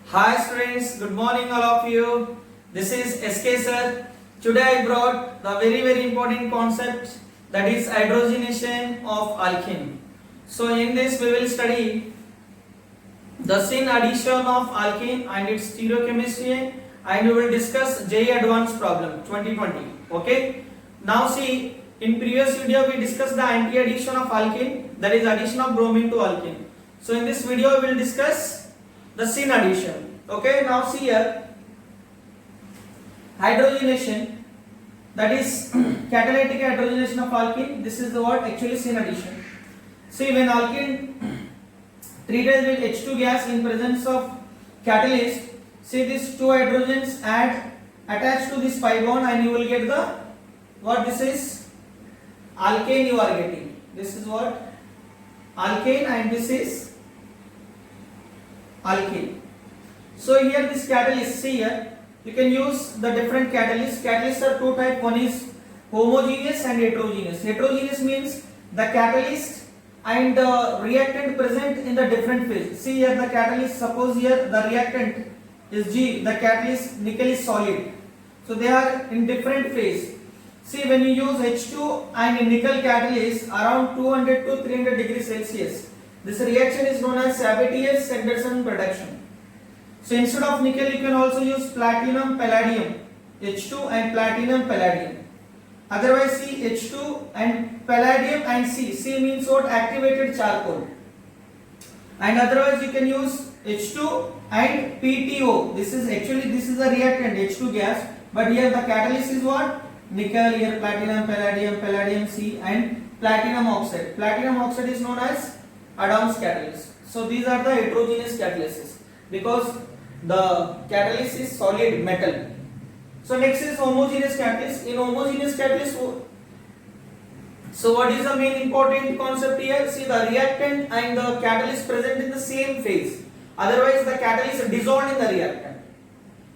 Hi students, good morning all of you. This is SK sir. Today I brought the very important concept, that is hydrogenation of alkene. So in this we will study the syn addition of alkene and its stereochemistry, and we will discuss JEE Advanced problem 2020. Okay. Now see, in previous video we discussed the anti-addition of alkene, that is addition of bromine to alkene. So in this video we will discuss the syn addition. Okay, now see here, hydrogenation, that is catalytic hydrogenation of alkene. This is the word actually syn addition. See, when alkene treated with H2 gas in presence of catalyst, see these two hydrogens attached to this pi bond, and you will get the what this is alkane you are getting. This is what alkane, and this is alkene. So here this catalyst, see here, you can use the different catalysts. Catalysts are two types. One is homogeneous and heterogeneous. Heterogeneous means the catalyst and the reactant present in the different phase. See here the catalyst, suppose here the reactant is G, the catalyst nickel is solid. So they are in different phase. See, when you use H2 and nickel catalyst around 200 to 300 degrees Celsius, this reaction is known as Sabatier-Sanderson reduction. So instead of nickel you can also use platinum palladium, H2 and platinum palladium. Otherwise see H2 and palladium and C means what? Activated charcoal. And otherwise you can use H2 and PTO. This is a reactant, H2 gas, but here the catalyst is what? Nickel, here platinum palladium, palladium C, and platinum oxide. Platinum oxide is known as Adams catalyst. So these are the heterogeneous catalysts because the catalyst is solid metal. So next is homogeneous catalyst. In homogeneous catalyst, so what is the main important concept here? See, the reactant and the catalyst present in the same phase. Otherwise the catalyst is dissolved in the reactant.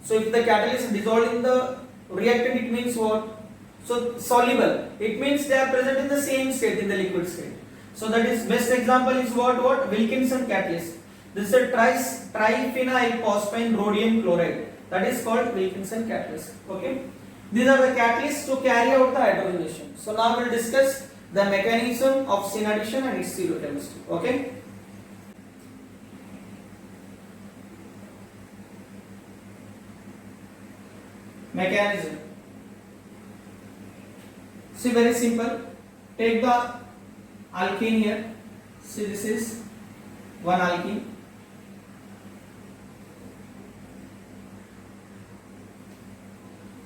So if the catalyst is dissolved in the reactant, it means what? So soluble. It means they are present in the same state, in the liquid state. So that is best example is what Wilkinson catalyst. This is a triphenyl phosphine rhodium chloride. That is called Wilkinson catalyst. Okay. These are the catalysts to carry out the hydrogenation. So now we will discuss the mechanism of syn addition and its stereochemistry. Okay. Mechanism. See, very simple. Take the alkene here. See, this is one alkene.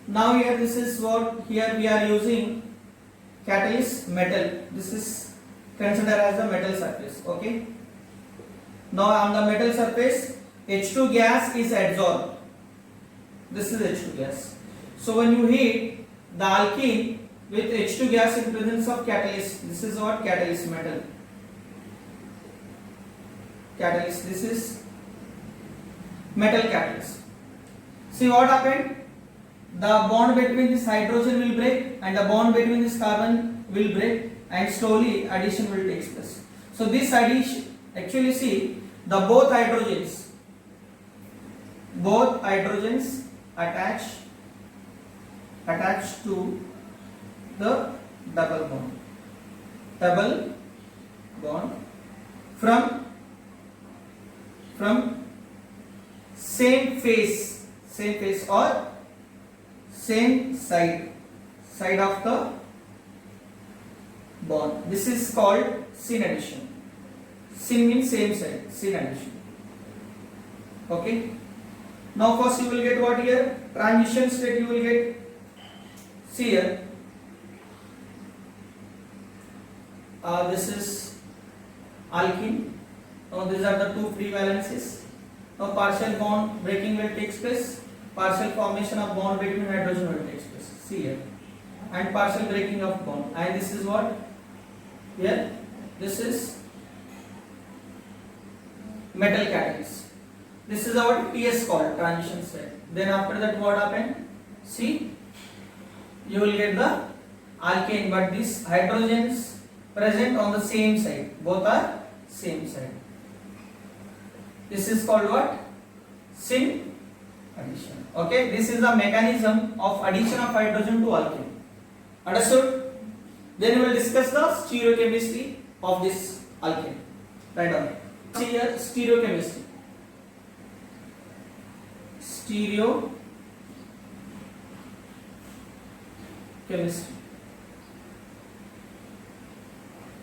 Now here this is what, here we are using catalyst metal. This is considered as the metal surface. Okay. Now on the metal surface H2 gas is adsorbed. This is H2 gas. So when you heat the alkene with H2 gas in presence of catalyst, this is what catalyst metal. Catalyst, this is metal catalyst. See what happened? The bond between this hydrogen will break and the bond between this carbon will break, and slowly addition will take place. So this addition, actually see, the both hydrogens attach to the double bond from same face or same side of the bond. This is called syn addition. Syn means same side, syn addition. Okay. Now first you will get what here? Transition state you will get. See here. This is alkene. Now these are the two free valences. Now partial bond breaking will take place. Partial formation of bond between hydrogen will take place. See here. And partial breaking of bond. And this is what? Here. This is metal catalyst. This is our TS called transition state. Then after that what happened? See, you will get the alkane, but these hydrogens present on the same side. Both are same side. This is called what? syn addition. Okay, this is the mechanism of addition of hydrogen to alkene. Understood? Then we will discuss the stereochemistry of this alkene. Right on. See here, stereochemistry. Stereochemistry.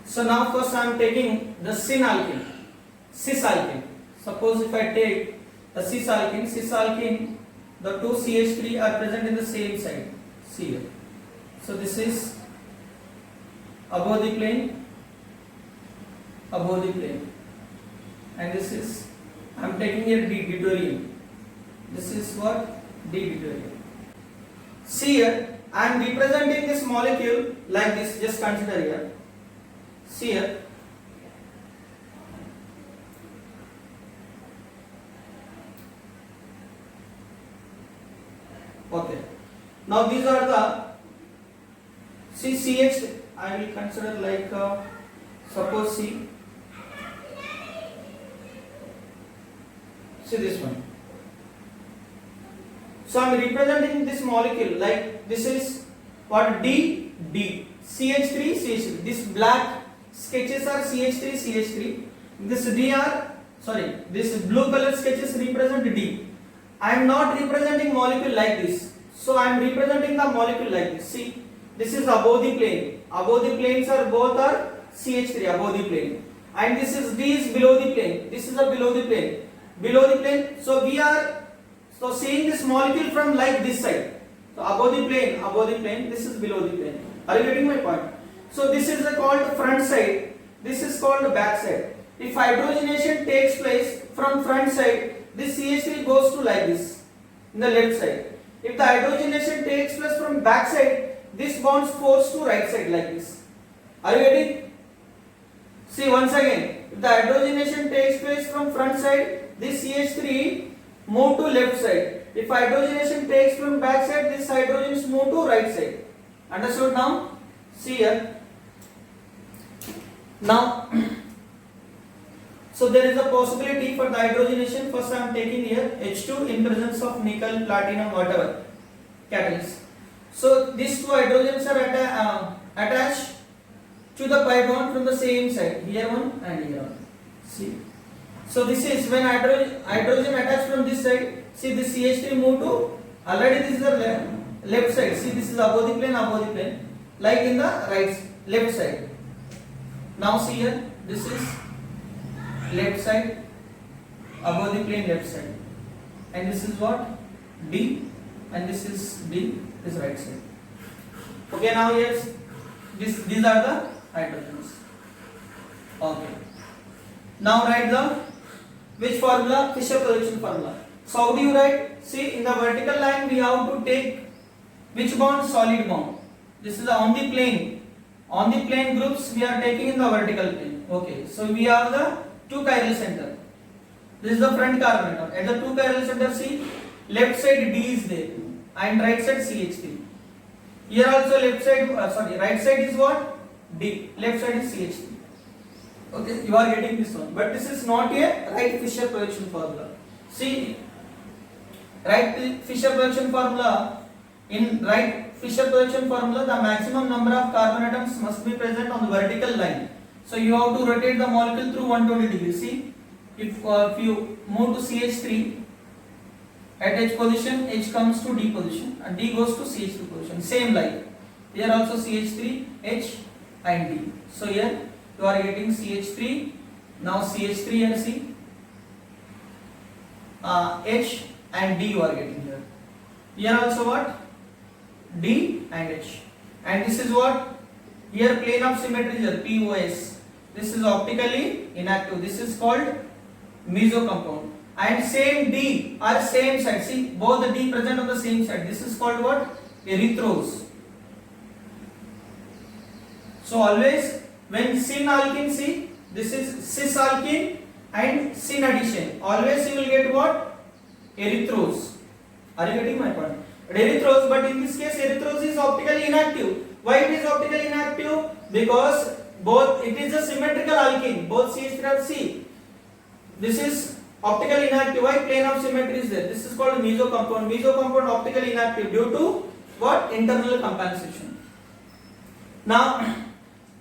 So now first I am taking the syn alkene, cis alkene. Suppose if I take the cis alkene, the two CH3 are present in the same side. See here. So this is above the plane, and this is, I am taking here deuterium. This is what? Deuterium. See here, I am representing this molecule like this. Just consider here. See here. Okay. Now these are the CH. I will consider like suppose see this one. So I am representing this molecule like this is what? D CH3 CH3. This black sketches are CH3. This this blue color sketches represent D. I am not representing molecule like this. So I am representing the molecule like this. See, this is above the plane. Above the planes are both are CH3 above the plane. And this is D is below the plane. This is a below the plane. So we are seeing this molecule from like this side. So above the plane. This is below the plane. Are you getting my point? So this is called front side. This is called back side. If hydrogenation takes place from front side, this CH3 goes to like this in the left side. If the hydrogenation takes place from back side, this bonds force to right side like this. Are you getting? See once again, if the hydrogenation takes place from front side, this CH3 move to left side. If hydrogenation takes from back side, this hydrogens move to right side. Understood now? See here. Now, so there is a possibility for the hydrogenation. First I am taking here H2 in presence of nickel, platinum, whatever catalyst. So these two hydrogens are attached to the pi bond from the same side. Here one and here one. See. So this is when hydrogen attached from this side. See this CH3 move to, already this is the left side. See this is above the plane. Like in the left side. Now see here, this is left side, above the plane left side, and this is what? D, and this is D, this right side. Okay, now yes, these are the hydrogens. Okay. Now write the which formula? Fischer projection formula. So how do you write? See, in the vertical line we have to take which bond? Solid bond. This is on the plane. On the plane groups we are taking in the vertical plane. Okay, so we have the two chiral center. This is the front carbon atom. At the two chiral center, see, left side D is there and right side CH3. Here also left side, right side is what? D. Left side is CH3. Okay, you are getting this one. But this is not a right Fischer projection formula. See, right Fischer projection formula. In right Fischer projection formula, the maximum number of carbon atoms must be present on the vertical line. So you have to rotate the molecule through 120 degrees. See, if you move to CH3 at H position, H comes to D position and D goes to CH2 position. Same like here also CH3, H and D. So here you are getting CH3, now CH3 and C, H and D you are getting here. Here also what? D and H. And this is what? Here plane of symmetry here, POS. This is optically inactive. This is called meso compound. And same D are same side. See, both the D present on the same side. This is called what? Erythros. So always when syn alkene, see, this is cis alkene and syn addition. Always you will get what? Erythros. Are you getting my point? Erythros, but in this case erythros is optically inactive. Why it is optically inactive? Because both it is a symmetrical alkene. Both CH3 are C. This is Optical inactive. Why? Plane of symmetry is there. This is called meso compound. Meso compound optically inactive due to what? Internal compensation. Now,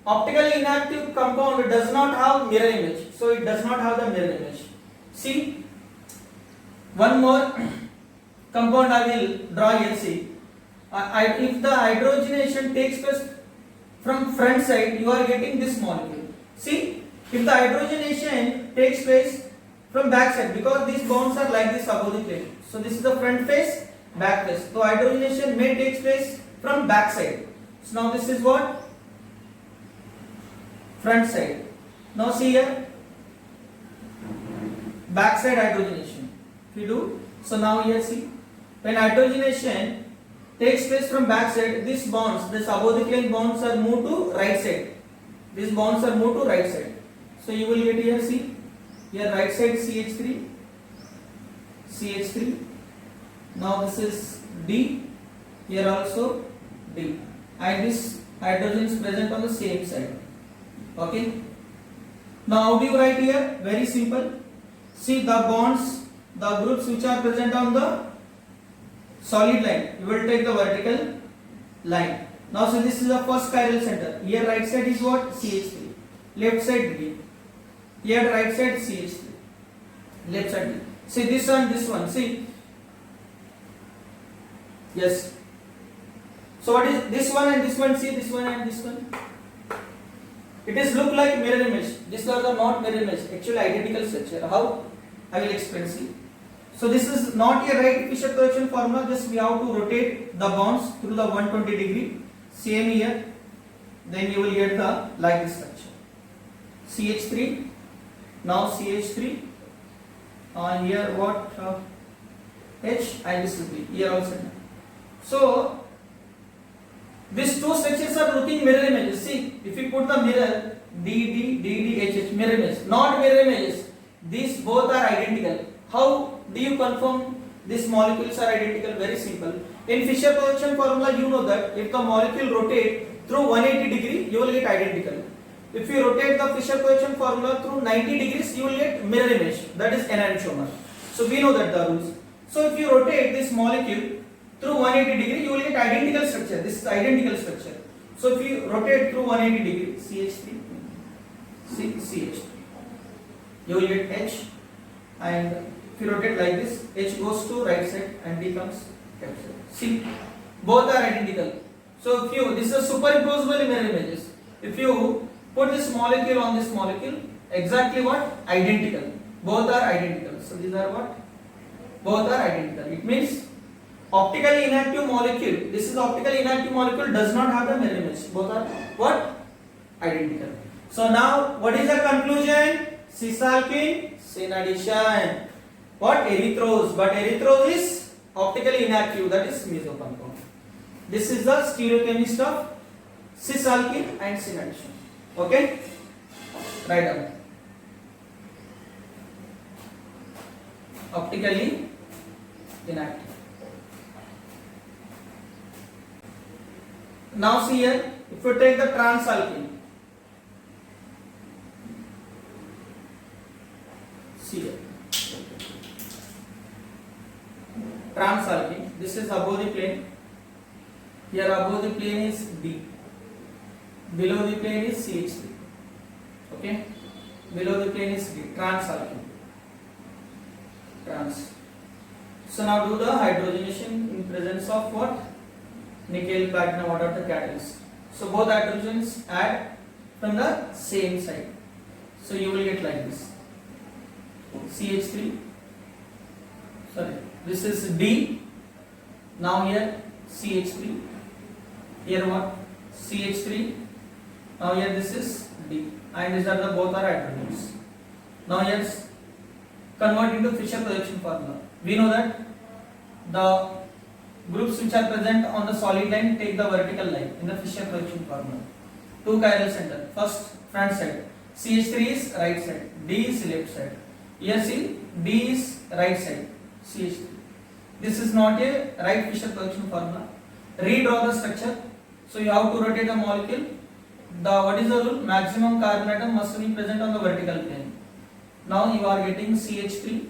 optically inactive compound does not have mirror image. So it does not have the mirror image. See, one more compound I will draw here. See, if the hydrogenation takes place from front side, you are getting this molecule. See, if the hydrogenation takes place from back side, because these bonds are like this above the plane. So this is the front face, back face. So hydrogenation may take place from back side. So now this is what? Front side. Now see here, back side hydrogenation. If you do, so now here see, when hydrogenation takes place from back side, these bonds, this above the plane bonds are moved to right side. These bonds are moved to right side. So you will get here, see, here right side CH3, CH3. Now this is D, here also D, and this hydrogen is present on the same side. Okay. Now how do you write here? Very simple. See the bonds, the groups which are present on the solid line, you will take the vertical line. Now so this is the first chiral center. Here right side is what? CH3. Left side D. Here right side CH3. Left side D. See this one. See. Yes. So what is this one and this one? See this one and this one. It is look like mirror image. These are the not mirror image. Actually identical structure. How? I will explain. See. So this is not a right Fisher correction formula. Just we have to rotate the bonds through the 120 degree. Same here. Then you will get the like this structure. CH3. Now CH3. Here what? H and this will be here also. So these two structures are looking mirror images. See, if you put the mirror DD, mirror image, not mirror images. These both are identical. How do you confirm these molecules are identical? Very simple. In Fisher projection formula, you know that if the molecule rotate through 180 degree, you will get identical. If you rotate the Fisher projection formula through 90 degrees, you will get mirror image. That is enantiomer. So we know that the rules. So if you rotate this molecule through 180 degree, you will get identical structure. This is identical structure. So if you rotate through 180 degree, CH3, CH3, you will get H, and if you rotate like this, H goes to right side and D comes left side. See, both are identical. So if you, this is superimposable mirror images. If you put this molecule on this molecule, exactly what? Identical. Both are identical. So these are what? Both are identical. It means optically inactive molecule. This is optically inactive molecule does not have the mirror image. Both are what? Identical. So now what is the conclusion? Cisalpine synaddition. What? Erythrose. But erythrose is optically inactive. That is meso compound. This is the stereochemist of cisalpine and synaddition. Okay? Write down. Optically inactive. Now see here, if you take the transalpine, see here, transalpine, this is above the plane, here above the plane is D, below the plane is CH3, okay, below the plane is D, transalpine, trans. So now do the hydrogenation in presence of what? Nickel, platinum, what are the catalysts? So both hydrogens add from the same side. So you will get like this. CH3. Sorry, this is D. Now here CH3. Here what? CH3. Now here this is D. And these are the both are hydrogens. Now here convert into Fisher projection formula. We know that the groups which are present on the solid line take the vertical line in the Fisher projection formula. Two chiral center. First front side. CH3 is right side. D is left side. Here see D is right side. CH3. This is not a right Fisher projection formula. Redraw the structure. So you have to rotate the molecule. The what is the rule? Maximum carbon atom must be present on the vertical plane. Now you are getting CH3.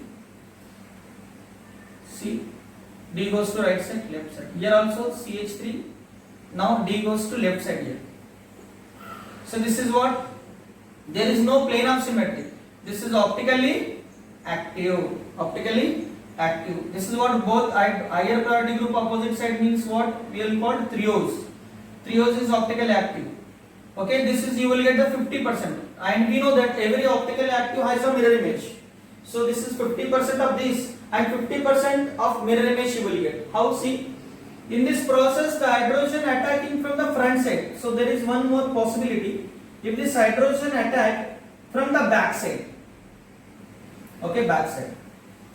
See, D goes to right side, left side. Here also CH3. Now D goes to left side here. So this is what? There is no plane of symmetry. This is optically active. Optically active. This is what both higher priority group opposite side means what? We will call trios. Trios is optically active. Okay, this is you will get the 50%. And we know that every optically active has a mirror image. So this is 50% of this and 50% of mirror image you will get. How? See, in this process the hydrogen attacking from the front side. So there is one more possibility. If this hydrogen attack from the back side. Okay, back side.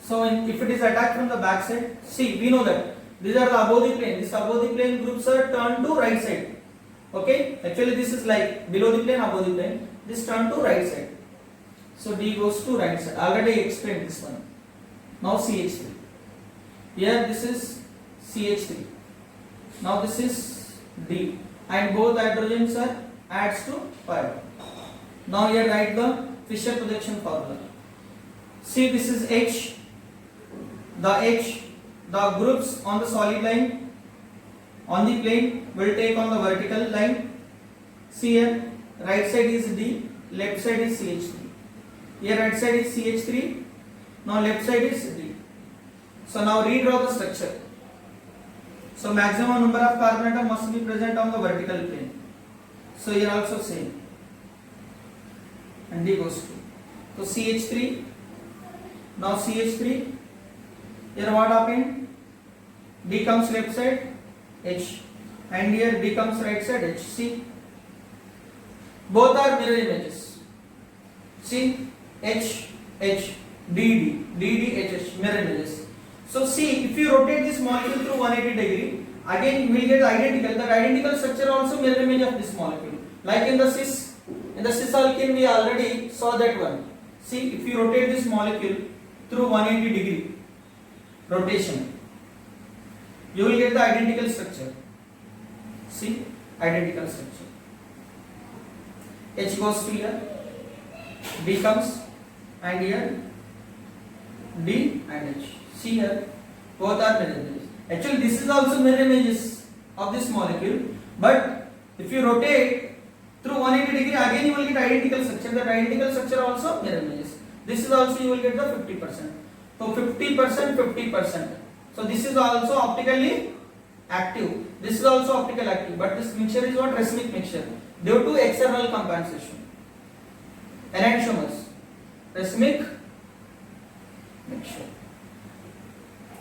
So if it is attacked from the back side, see, we know that these are the above the plane. These above the plane groups are turned to right side. Okay, actually this is like below the plane, above the plane. This turn to right side. So D goes to right side. Already I explained this one. Now CH3. Here this is CH3. Now this is D. And both hydrogens are adds to pi. Now here write the Fischer projection formula. See, this is H. The groups on the solid line on the plane will take on the vertical line. See here, right side is D, left side is CH3. Here right side is CH3, now left side is D. So now redraw the structure. So maximum number of carbon atom must be present on the vertical plane. So here also same. And D goes to. So CH3, now CH3, here what happened? D comes left side, H, and here D comes right side, H. See, both are mirror images. See, H, H, D, D, D, D, H, H, mirror images. So see, if you rotate this molecule through 180 degree, again you will get identical. That identical structure also mirror image of this molecule. Like in the cis alkene we already saw that one. See, if you rotate this molecule through 180 degree rotation, you will get the identical structure. See, identical structure. H goes to here, B comes, and here D and H. See here, both are mirror images. Actually, this is also mirror images of this molecule, but if you rotate through 180 degree, again you will get identical structure. That identical structure also mirror images. This is also you will get the 50%. So 50%, 50%. So this is also optically active. This is also optically active, but this mixture is what? Racemic mixture due to external compensation. Enantiomers, racemic mixture.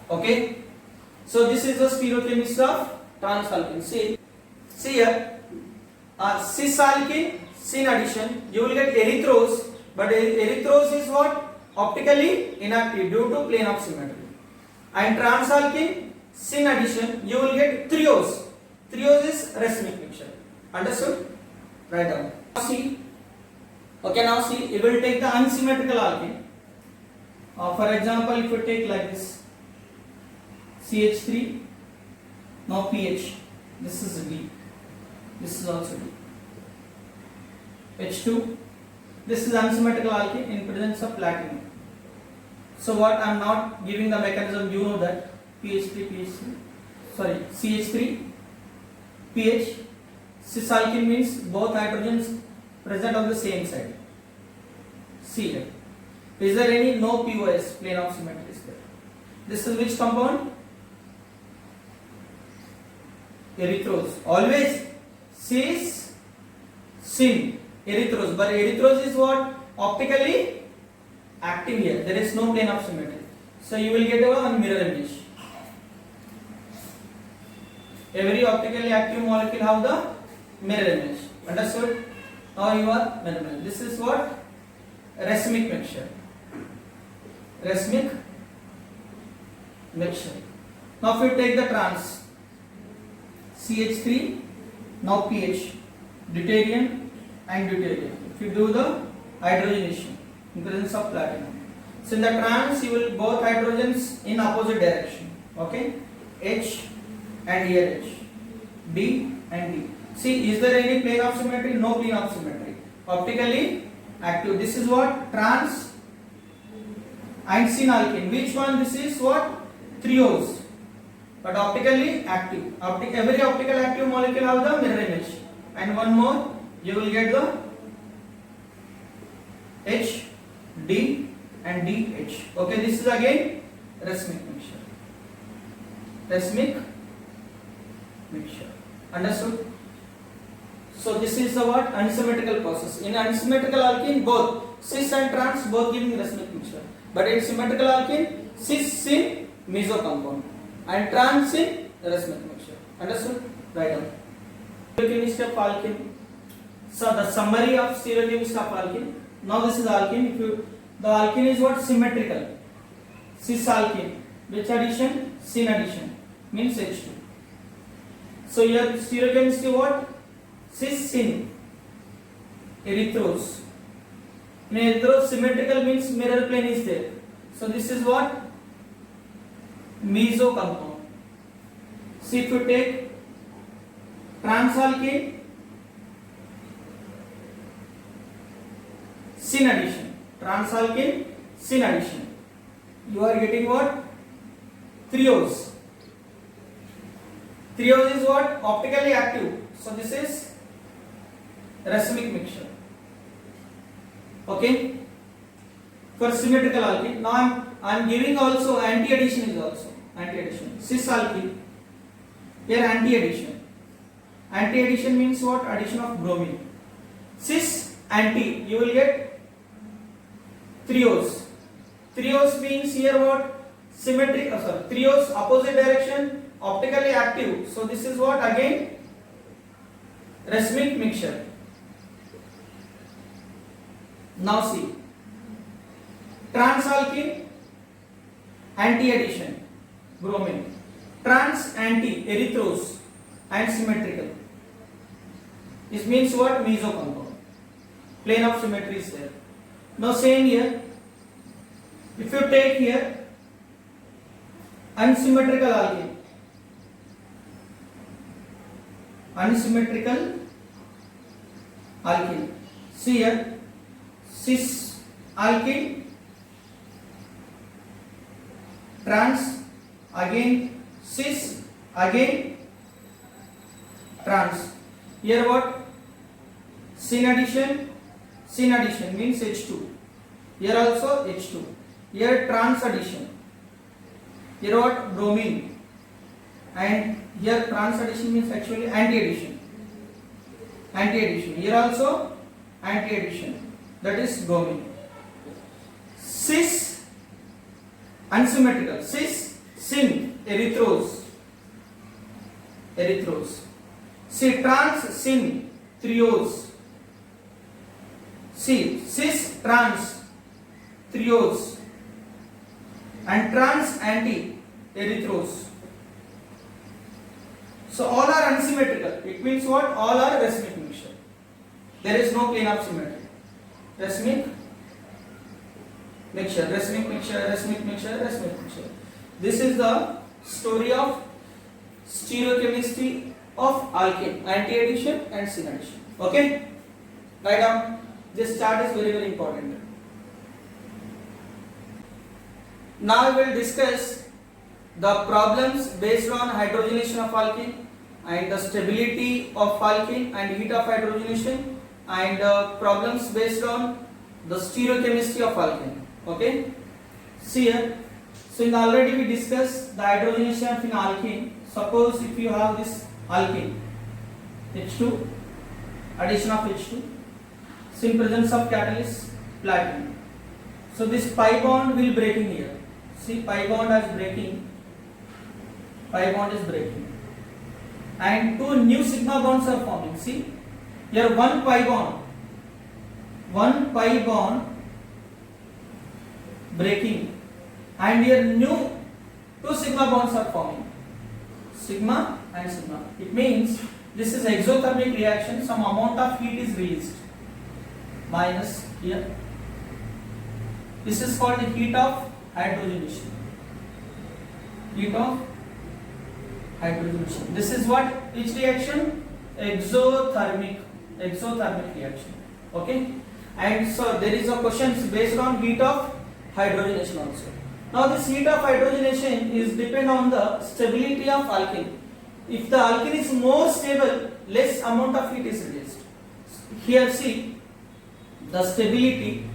Okay. So this is the stereochemistry of transalkene. See here, cis alkene, syn addition, you will get erythrose, but erythrose is what? Optically inactive due to plane of symmetry. And transalkene, syn addition, you will get triose. Triose is racemic mixture. Understood? Write down. See. Okay, now see, you will take the unsymmetrical alkene. For example, if you take like this, CH3, now pH, this is D, this is also D. H2, this is unsymmetrical alkene in presence of platinum. So what, I am not giving the mechanism, you know that, CH3, pH, cis alkene means both hydrogens present on the same side. See here. Is there any? No POS, plane of symmetry is there. This is which compound? Erythrose. Always cis, syn, erythrose. But erythrose is what? Optically active here. There is no plane of symmetry. So you will get a mirror image. Every optically active molecule have the mirror image. Understood? Now you are mirror image. This is what? Racemic mixture. Racemic mixture. Now if you take the trans, CH3, now pH, deuterium and deuterium. If you do the hydrogenation in presence of platinum. So in the trans you will both hydrogens in opposite direction. Okay? H and here H. D and D. See, is there any plane of symmetry? No plane of symmetry. Optically active. This is what? Trans and syn alkene. Which one? This is what? Triose, but optically active. Every optical active molecule have the mirror image. And one more, you will get the H, D and DH. Okay, this is again racemic mixture. Racemic mixture. Understood? So this is the what? Unsymmetrical process. In unsymmetrical alkene, both cis and trans both giving racemic mixture. But in symmetrical alkene, cis syn meso compound and trans syn racemic mixture. Understood? Write down. Stereochemistry of alkene. So the summary of stereochemistry of alkene. Now this is alkene. The alkene is what? Symmetrical. Cis alkene. Which addition? Syn addition. Means H2. So here stereochemistry what? Cis syn erythrose. In erythrose, symmetrical means mirror plane is there. So this is what? Meso compound. See, if you take transalkene, syn addition. Transalkene, syn addition. You are getting what? Triose. Triose is what? Optically active. So this is racemic mixture. Okay. For symmetrical alkene. Now I am giving also anti-addition is also anti-addition. Cis alkene. Here anti-addition. Anti-addition means what? Addition of bromine. Cis anti. You will get triose. Triose means here what? Symmetric. Triose opposite direction, optically active. So this is what? Again racemic mixture. Now see, transalkene, anti-addition, bromine, trans anti, erythrose and symmetrical. This means what? Meso compound. Plane of symmetry is there. Now same here. If you take here unsymmetrical alkene, unsymmetrical alkene. See here. Cis alkene, trans, again cis, again trans. Here what? Syn addition means H2. Here also H2. Here trans addition. Here what? Bromine. And here trans addition means actually anti-addition. Anti-addition. Here also anti-addition. That is bromine. Cis unsymmetrical. Cis syn erythrose. See, trans syn triose. See, cis trans triose and trans anti erythrose. So all are unsymmetrical. It means what? All are racemic mixture. There is no plane of symmetry. Racemic mixture. This is the story of stereochemistry of alkene, anti-addition and syn addition. Okay? Write down. This chart is very, very important. Now we will discuss the problems based on hydrogenation of alkene and the stability of alkene and heat of hydrogenation, and problems based on the stereochemistry of alkene. Okay, see here. So already we discussed the hydrogenation of an alkene. Suppose if you have this alkene H2, addition of H2, so in presence of catalyst platinum. So this pi bond will breaking here. See, pi bond is breaking, and two new sigma bonds are forming. See, here one pi bond breaking, and here new two sigma bonds are forming, sigma and sigma. It means this is exothermic reaction. Some amount of heat is released. Minus here. This is called the heat of hydrogenation. This is what? Which reaction? Exothermic reaction. Okay. And so there is a question based on heat of hydrogenation also. Now this heat of hydrogenation is depend on the stability of alkene. If the alkene is more stable, less amount of heat is released. Here see the stability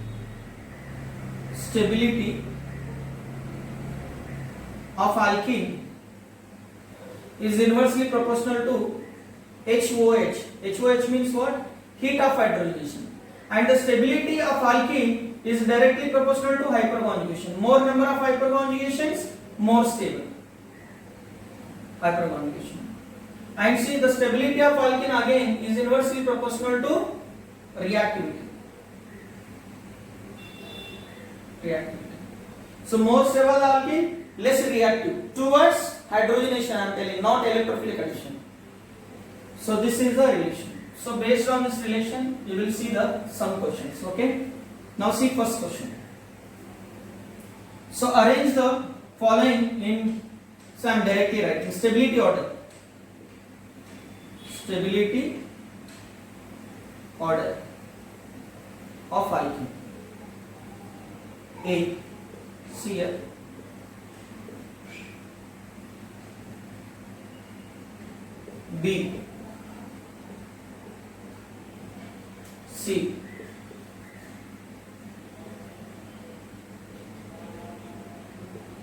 of alkene is inversely proportional to HOH. HOH means what? Heat of hydrogenation. And the stability of alkene is directly proportional to hyperconjugation. More number of hyperconjugations, more stable hyperconjugation. And see the stability of alkene again is inversely proportional to reactivity. So more stable alkene, less reactive towards hydrogenation. I am telling, not electrophilic addition. So this is the relation. So based on this relation, you will see the some questions. Okay. Now see first question. So arrange the following in. So I am directly writing stability order. Stability order of alkene. A. See here. B. C.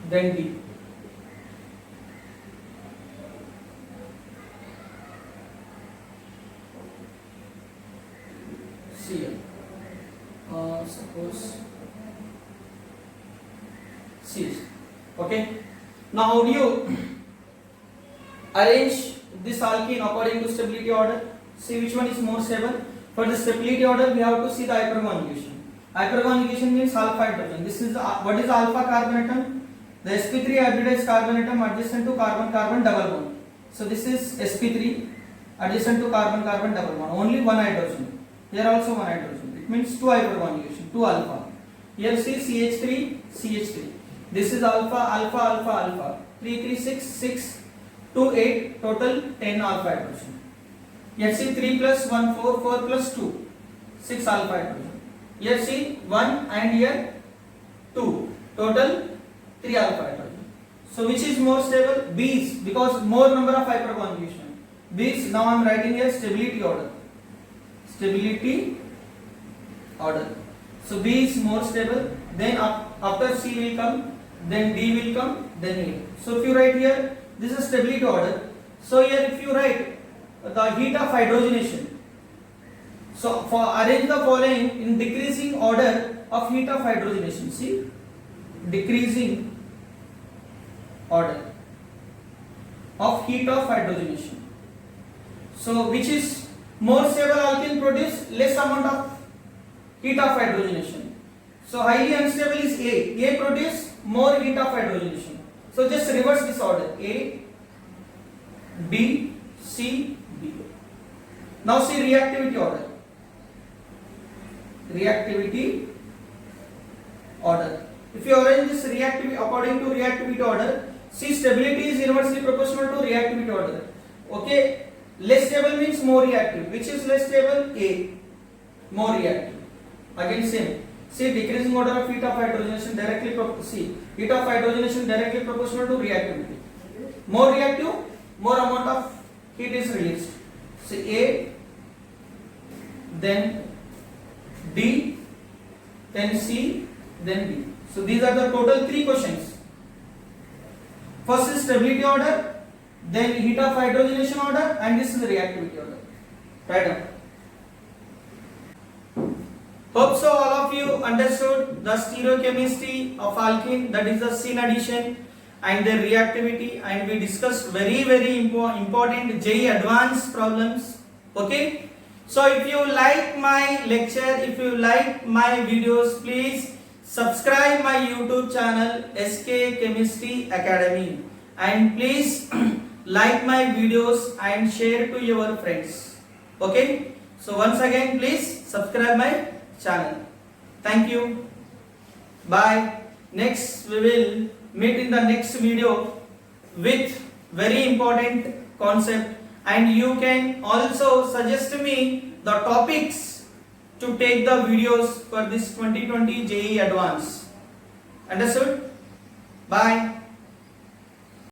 Then D. C. Suppose C. Okay. Now how do you arrange this alkene according to stability order? See which one is more stable. For the stability order, we have to see the hyperconjugation. Hyperconjugation means alpha hydrogen. This is what is alpha carbon atom? The sp3 hybridized carbon atom adjacent to carbon-carbon double bond. So this is sp3 adjacent to carbon-carbon double bond. Only one hydrogen. Here also one hydrogen. It means two hyperconjugation, two alpha. Here see CH3, CH3. This is alpha, alpha, alpha, alpha. 3, 3, 6, 6, 2, 8. Total 10 alpha hydrogen. Here see 3 plus 1, 4, 4 plus 2, 6 alpha hydrogen. Here see 1 and here 2. Total 3 alpha hydrogen. So which is more stable? B is, because more number of hyperconjugation. B is, now I am writing here stability order. Stability order. So B is more stable. Then after C will come, then D will come, then A. So if you write here, this is stability order. So here if you write the heat of hydrogenation. So for arrange the following in decreasing order of heat of hydrogenation. See, decreasing order of heat of hydrogenation. So which is more stable alkene produce less amount of heat of hydrogenation. So highly unstable is A. A produce more heat of hydrogenation. So just reverse this order. A, B, C, B. Now see reactivity order. Reactivity order. If you arrange this reactivity according to reactivity order, see stability is inversely proportional to reactivity order. Okay, less stable means more reactive. Which is less stable? A, more reactive. Again same. See decreasing order of heat of hydrogenation directly heat of hydrogenation directly proportional to reactivity. More reactive, more amount of heat is released. So A, then D, then C, then B. So these are the total 3 questions. First is stability order, then heat of hydrogenation order, and this is the reactivity order. Right now. Hope so all of you understood the stereochemistry of alkene, that is the syn addition and their reactivity, and we discussed very important JEE advanced problems. Okay, so if you like my lecture, if you like my videos, please subscribe my YouTube channel SK Chemistry Academy, and please like my videos and share to your friends. Okay, so once again please subscribe my channel. Thank you. Bye. Next we will meet in the next video with very important concept, and you can also suggest me the topics to take the videos for this 2020 JEE Advanced. Understood? Bye.